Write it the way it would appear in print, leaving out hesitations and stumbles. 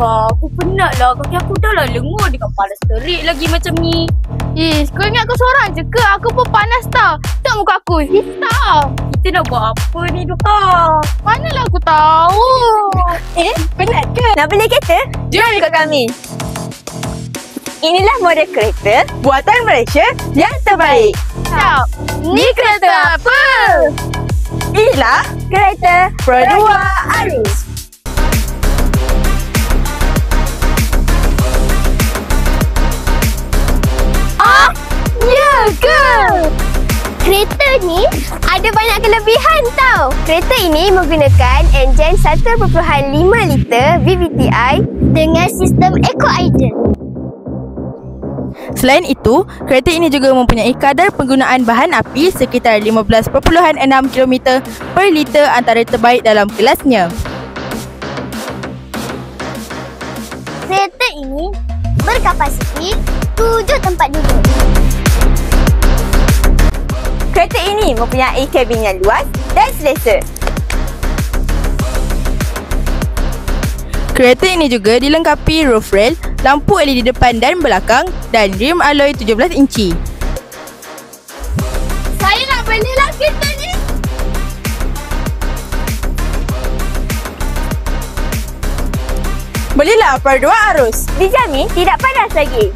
aku penat lah. Kaki aku dah lah lengur dengan panas terik lagi macam ni. Kau ingat kau seorang je ke? Aku pun panas tau. Tengok muka aku, hitam. Kita nak buat apa ni, Duka? Manalah aku tahu. Penat ke? Nak beli kereta? Jom ikut kami. Inilah model kereta buatan Malaysia yang terbaik. Tau, ni kereta apa? Inilah kereta Perdua Arus. Ya ke? Kereta ni ada banyak kelebihan tau. Kereta ini menggunakan enjin 1.5 liter VVTi dengan sistem Eco Idle. Selain itu, kereta ini juga mempunyai kadar penggunaan bahan api sekitar 15.6 km per liter antara terbaik dalam kelasnya. Kereta ini berkapasiti 7 tempat duduk. Kereta ini mempunyai kabin yang luas dan selesa. Kereta ini juga dilengkapi roof rail, lampu LED depan dan belakang dan rim alloy 17 inci. Saya nak belilah kereta ni. Belilah Perdua Arus. Dijamin tidak panas lagi.